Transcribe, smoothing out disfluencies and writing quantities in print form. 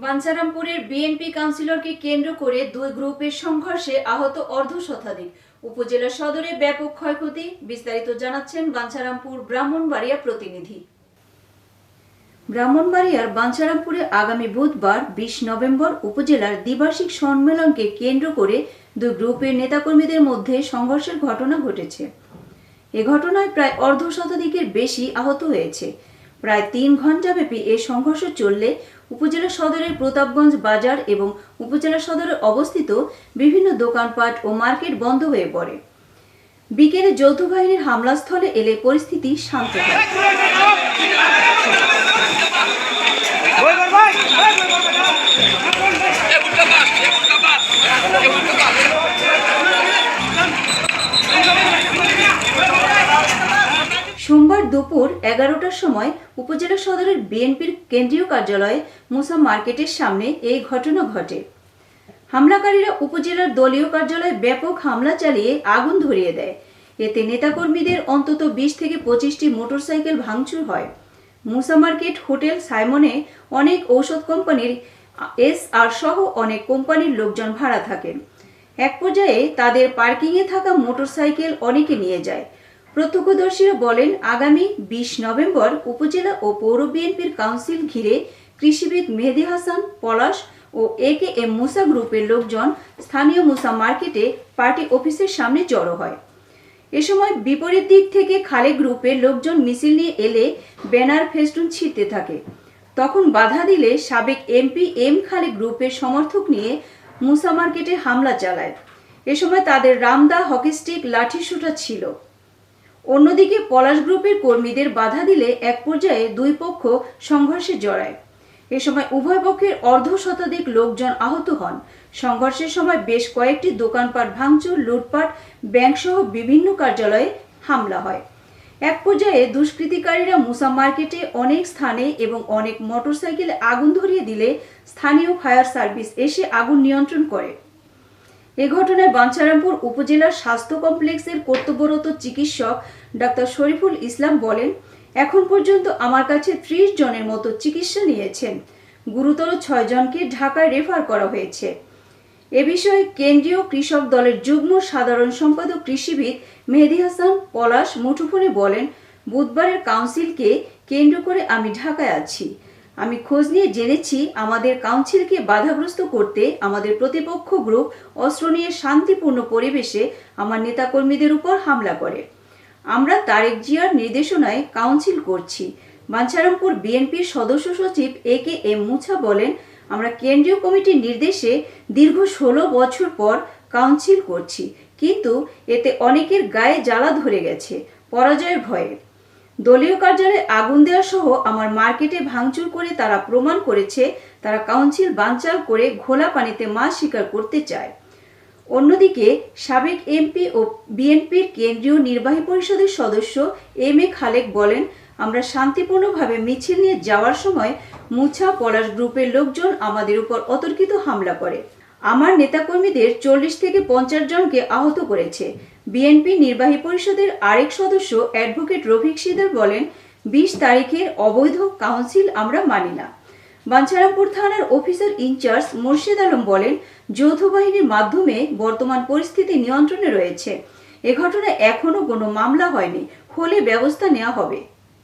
বাঞ্ছারামপুরের BNP কাউন্সিলরকে কেন্দ্র করে দুই গ্রুপের সংঘর্ষে আহত অর্ধশতাধিক। উপজেলা সদরে ব্যাপক ক্ষয়ক্ষতি। বিস্তারিত জানাচ্ছেন বাঞ্ছারামপুর ব্রাহ্মণবাড়িয়া প্রতিনিধি। ব্রাহ্মণবাড়িয়ার বাঞ্ছারামপুরে আগামী বুধবার 20 নভেম্বর উপজেলার দ্বিবার্ষিক সম্মেলনকে কেন্দ্র করে দুই গ্রুপের নেতাকর্মীদের মধ্যে সংঘর্ষের ঘটনা ঘটেছে। এ ঘটনায় প্রায় অর্ধশতাধিকের বেশি আহত হয়েছে। প্রায় 3 ঘণ্টাব্যাপী এই সংঘর্ষ চললে উপজেলা সদরের প্রতাপগঞ্জ বাজার এবং উপজেলা সদরে অবস্থিত বিভিন্ন দোকানপাট ও মার্কেট বন্ধ হয়ে পড়ে। বিকেলে যৌথ বাহিনীর হামলাস্থলে এলে পরিস্থিতি শান্ত হয়। সোমবার দুপুর 11টার সময় উপজেলা সদরের বিএনপির কেন্দ্রীয় কার্যালয়ে মুসা মার্কেটের সামনে এই ঘটনা ঘটে। হামলাকারীরা উপজেলার দলীয় কার্যালয়ে ব্যাপক হামলা চালিয়ে আগুন ধরিয়ে দেয়। এতে নেতাকর্মীদের অন্তত 20 থেকে 25টি মোটরসাইকেল ভাঙচুর হয়। মুসা মার্কেট হোটেল সাইমনে অনেক ঔষধ কোম্পানির এসআর সহ অনেক কোম্পানির লোকজন ভাড়া থাকেন। এক পর্যায়ে তাদের পার্কিংয়ে থাকা মোটরসাইকেল অনেকে নিয়ে যায়। প্রত্যক্ষদর্শীরা বলেন, আগামী 20 নভেম্বর উপজেলা ও পৌর বিএনপির কাউন্সিল ঘিরে কৃষিবিদ মেহেদী হাসান, পলাশ ও AKM মুসা গ্রুপের লোকজন স্থানীয় মুসা মার্কেটে পার্টি অফিসের সামনে জড়ো হয়। এ সময় বিপরীত দিক থেকে খালেক গ্রুপের লোকজন মিছিল নিয়ে এলে ব্যানার ফেস্টুন ছিঁড়তে থাকে। তখন বাধা দিলে সাবেক MP M খালেক গ্রুপের সমর্থক নিয়ে মুসা মার্কেটে হামলা চালায়। এ সময় তাদের রামদা, হকি স্টিক, লাঠি সোঁটা ছিল। অন্যদিকে পলাশ গ্রুপের কর্মীদের বাধা দিলে এক পর্যায়ে দুই পক্ষ সংঘর্ষে জড়ায়। এ সময় উভয় পক্ষের অর্ধশতাধিক লোকজন আহত হন। সংঘর্ষের সময় বেশ কয়েকটি দোকানপাট ভাঙচুর, লুটপাট, ব্যাংক সহ বিভিন্ন কার্যালয়ে হামলা হয়। এক পর্যায়ে দুষ্কৃতিকারীরা মুসা মার্কেটে অনেক স্থানে এবং অনেক মোটরসাইকেলে আগুন ধরিয়ে দিলে স্থানীয় ফায়ার সার্ভিস এসে আগুন নিয়ন্ত্রণ করে। এ ঘটনায় বাঞ্ছারামপুর উপজেলার স্বাস্থ্য কমপ্লেক্সের কর্তব্যরত চিকিৎসক ডাক্তার শরীফুল ইসলাম বলেন, এখন পর্যন্ত আমার কাছে 30 জনের মতো চিকিৎসা নিয়েছেন। গুরুতর 6 জনকে ঢাকায় রেফার করা হয়েছে। এ বিষয়ে কেন্দ্রীয় কৃষক দলের যুগ্ম সাধারণ সম্পাদক কৃষিবিদ মেহেদী হাসান পলাশ মুঠোফোনে বলেন, বুধবারের কাউন্সিলকে কেন্দ্র করে আমি ঢাকায় আছি। আমি খোঁজ নিয়ে জেনেছি আমাদের কাউন্সিলকে বাধাগ্রস্ত করতে আমাদের প্রতিপক্ষ গ্রুপ অস্ত্র নিয়ে শান্তিপূর্ণ পরিবেশে আমার নেতাকর্মীদের উপর হামলা করে। আমরা তারেক জিয়ার নির্দেশনায় কাউন্সিল করছি। বাঞ্ছারামপুর বিএনপির সদস্য সচিব AKM মুছা বলেন, আমরা কেন্দ্রীয় কমিটির নির্দেশে দীর্ঘ 16 বছর পর কাউন্সিল করছি, কিন্তু এতে অনেকের গায়ে জ্বালা ধরে গেছে পরাজয়ের ভয়ে। দলীয় কার্যালয়ে আগুন দেওয়া সহ আমার মার্কেটে ভাঙচুর করে তারা প্রমাণ করেছে তারা কাউন্সিল বানচাল করে ঘোলা পানিতে মাছ শিকার করতে চায়। অন্যদিকে সাবেক MP ও বিএনপির কেন্দ্রীয় নির্বাহী পরিষদের সদস্য MA খালেক বলেন, আমরা শান্তিপূর্ণভাবে মিছিল নিয়ে যাওয়ার সময় মুছা পলাশ গ্রুপের লোকজন আমাদের উপর অতর্কিত হামলা করে। আমার নেতাকর্মীদের 40 থেকে 50 জনকে আহত করেছে। বিএনপি নির্বাহী পরিষদের আরেক সদস্য অ্যাডভোকেট রফিক সিকদার বলেন, 20 তারিখের অবৈধ কাউন্সিল আমরা মানি না। বাঞ্ছারামপুর থানার অফিসার ইনচার্জ মোর্শেদ আলম বলেন, যৌথ বাহিনীর মাধ্যমে বর্তমান পরিস্থিতি নিয়ন্ত্রণে রয়েছে। এ ঘটনায় এখনো কোনো মামলা হয়নি, হলে ব্যবস্থা নেওয়া হবে।